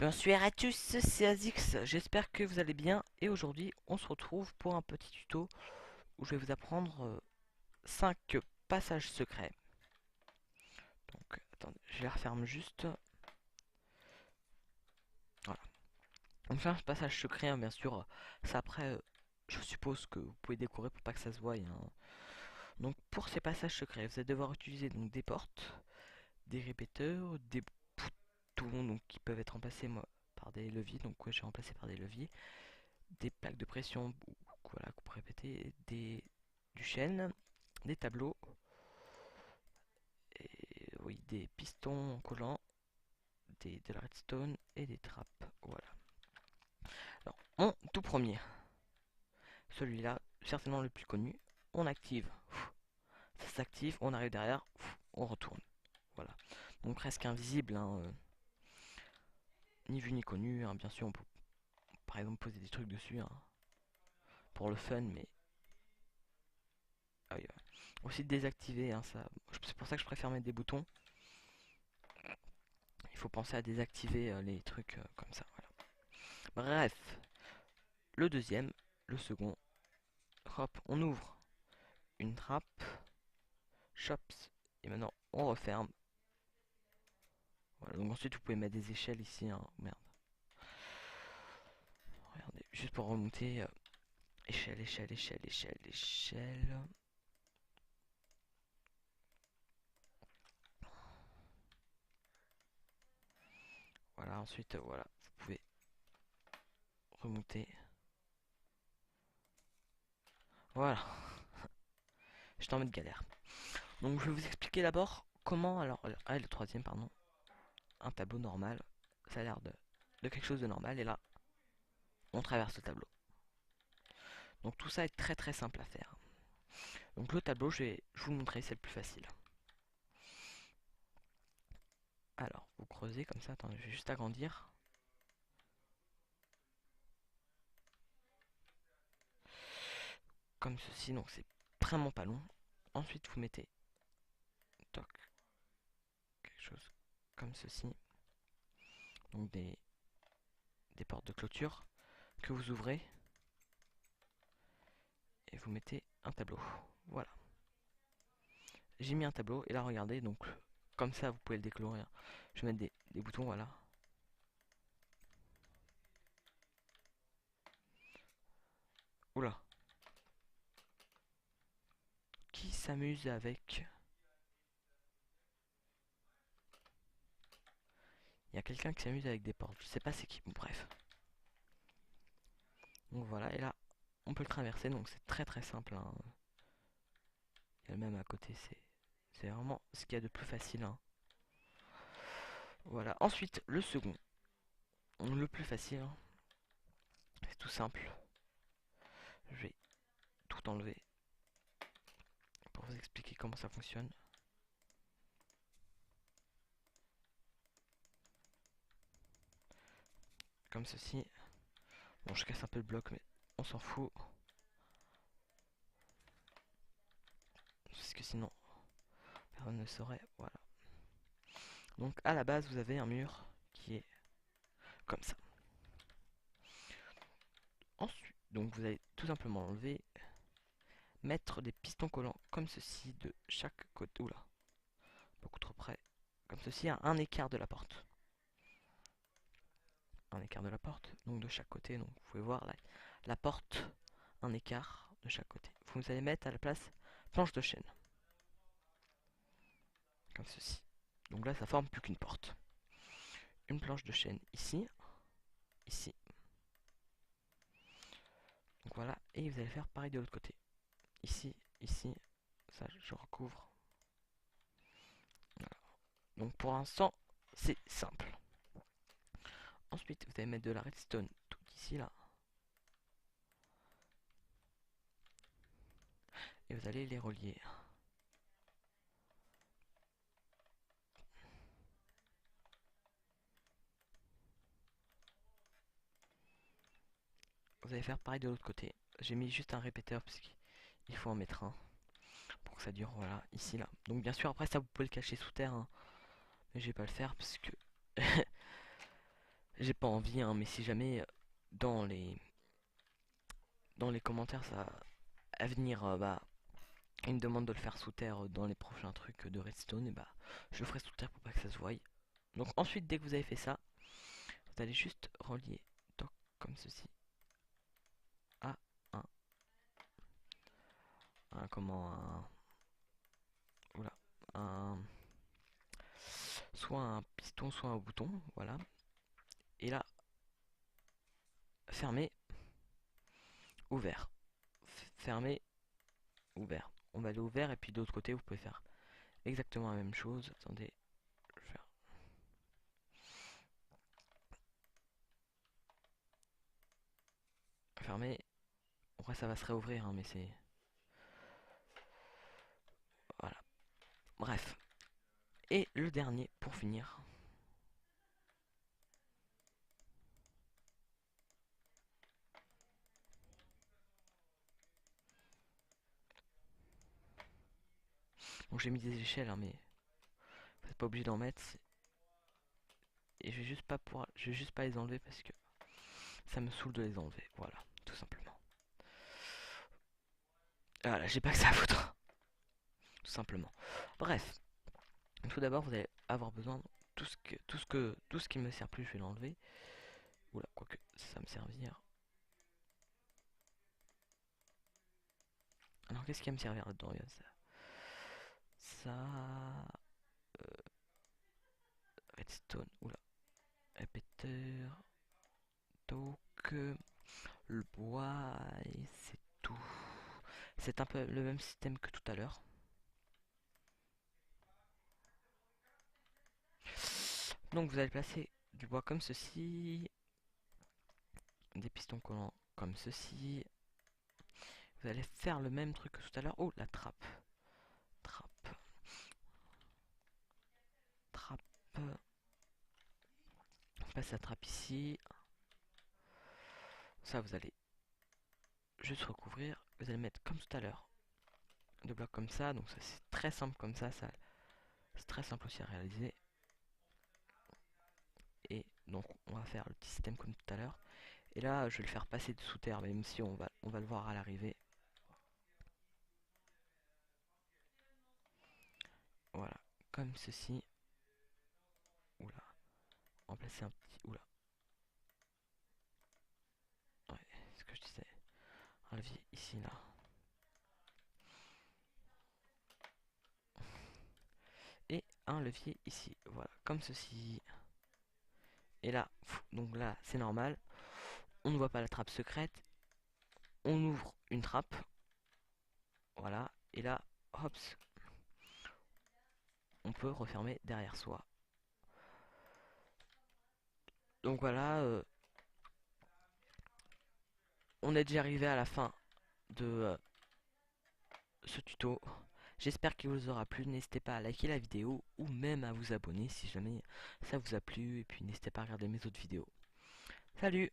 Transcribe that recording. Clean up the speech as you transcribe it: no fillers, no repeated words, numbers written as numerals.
Bonsoir à tous, c'est Azix, j'espère que vous allez bien et aujourd'hui on se retrouve pour un petit tuto où je vais vous apprendre 5 passages secrets. Donc attendez, je les referme juste. Voilà. Donc 5 passages secrets, hein, bien sûr, ça après je suppose que vous pouvez décorer pour pas que ça se voie, hein. Donc pour ces passages secrets, vous allez devoir utiliser donc des portes, des répéteurs, des boutons donc, qui peuvent être remplacés moi, par des leviers, donc ouais, j'ai remplacé par des leviers, des plaques de pression, voilà, pour répéter, du chêne, des tableaux, et, oui, des pistons collants, de la redstone et des trappes. Voilà. Alors, mon tout premier, celui-là, certainement le plus connu, on active. Ça s'active, on arrive derrière, on retourne. Voilà. Donc presque invisible, hein, ni vu ni connu, hein. Bien sûr, on peut par exemple poser des trucs dessus, hein, pour le fun, mais ah oui, ouais. Aussi désactiver, hein, ça. C'est pour ça que je préfère mettre des boutons. Il faut penser à désactiver les trucs comme ça. Voilà. Bref, le deuxième, le second, hop, on ouvre une trappe, chops, et maintenant on referme. Voilà, donc ensuite vous pouvez mettre des échelles ici, hein. Merde. Regardez, juste pour remonter, échelle, échelle, échelle, échelle, échelle. Voilà, ensuite, voilà, vous pouvez remonter. Voilà, j'étais en mode galère. Donc je vais vous expliquer d'abord comment, alors, le troisième, pardon, un tableau normal, ça a l'air de quelque chose de normal, et là, on traverse le tableau. Donc tout ça est très très simple à faire. Donc le tableau, je vous le montrer, c'est le plus facile. Alors, vous creusez comme ça, attendez, je vais juste agrandir. Comme ceci, donc c'est vraiment pas long. Ensuite, vous mettez toc, quelque chose comme ceci. Donc des portes de clôture que vous ouvrez et vous mettez un tableau. Voilà. J'ai mis un tableau et là, regardez, donc comme ça, vous pouvez le décolorer. Je vais mettre des boutons, voilà. Oula. Qui s'amuse avec... Il y a quelqu'un qui s'amuse avec des portes. Je sais pas c'est qui. Bon, bref. Donc voilà, et là, on peut le traverser, donc c'est très très simple, hein. Il y a le même à côté, c'est vraiment ce qu'il y a de plus facile, hein. Voilà, ensuite, le second, le plus facile, hein, c'est tout simple. Je vais tout enlever pour vous expliquer comment ça fonctionne. Comme ceci. Bon, je casse un peu le bloc, mais on s'en fout. Parce que sinon, personne ne saurait. Voilà. Donc, à la base, vous avez un mur qui est comme ça. Ensuite, donc vous allez tout simplement enlever, mettre des pistons collants comme ceci de chaque côté. Oula, beaucoup trop près. Comme ceci, à un écart de la porte. Un écart de la porte, donc de chaque côté. Donc, vous pouvez voir la porte, un écart de chaque côté. Vous allez mettre à la place planche de chêne. Comme ceci. Donc là, ça forme plus qu'une porte. Une planche de chêne ici, ici. Donc voilà, et vous allez faire pareil de l'autre côté. Ici, ici, ça je recouvre. Voilà. Donc pour l'instant, c'est simple. Ensuite, vous allez mettre de la redstone tout ici, là. Et vous allez les relier. Vous allez faire pareil de l'autre côté. J'ai mis juste un répéteur parce qu'il faut en mettre un pour que ça dure, voilà, ici, là. Donc bien sûr, après ça, vous pouvez le cacher sous terre, hein. Mais je vais pas le faire parce que J'ai pas envie, hein, mais si jamais dans les dans les commentaires ça à venir, bah, il me demande de le faire sous terre dans les prochains trucs de Redstone, et bah je le ferai sous terre pour pas que ça se voie. Donc ensuite, dès que vous avez fait ça, vous allez juste relier toc, comme ceci à un, comment oula, un soit un piston, soit un bouton, voilà. Et là, fermé, ouvert, fermé, ouvert. On va aller ouvert et puis de l'autre côté, vous pouvez faire exactement la même chose. Attendez, je vais faire fermé. Après, ça va se réouvrir, hein, mais c'est voilà. Bref. Et le dernier pour finir. Bon, j'ai mis des échelles, hein, mais vous n'êtes pas obligé d'en mettre. Et je vais juste pas les enlever parce que ça me saoule de les enlever. Voilà, tout simplement. Voilà, j'ai pas que ça à foutre, tout simplement. Bref, tout d'abord, vous allez avoir besoin de tout ce qui me sert plus, je vais l'enlever. Oula, quoique ça me servir. Alors, qu'est-ce qui va me servir là-dedans? Il y a ça, redstone, oula, répéteur, donc le bois, et c'est tout. C'est un peu le même système que tout à l'heure. Donc vous allez placer du bois comme ceci, des pistons collants comme ceci. Vous allez faire le même truc que tout à l'heure. Oh, la trappe. Trappe. Trappe. On passe la trappe ici. Ça, vous allez juste recouvrir. Vous allez mettre comme tout à l'heure. Deux blocs comme ça. Donc ça, c'est très simple comme ça. C'est très simple aussi à réaliser. Et donc on va faire le petit système comme tout à l'heure. Et là, je vais le faire passer sous terre, même si on va le voir à l'arrivée. Voilà, comme ceci. Oula, on va placer un petit. Oula, ouais, c'est ce que je disais. Un levier ici, là. Et un levier ici. Voilà, comme ceci. Et là, donc là, c'est normal. On ne voit pas la trappe secrète. On ouvre une trappe. Voilà. Et là, hop, on peut refermer derrière soi. Donc voilà, on est déjà arrivé à la fin de ce tuto. J'espère qu'il vous aura plu. N'hésitez pas à liker la vidéo ou même à vous abonner si jamais ça vous a plu. Et puis n'hésitez pas à regarder mes autres vidéos. Salut!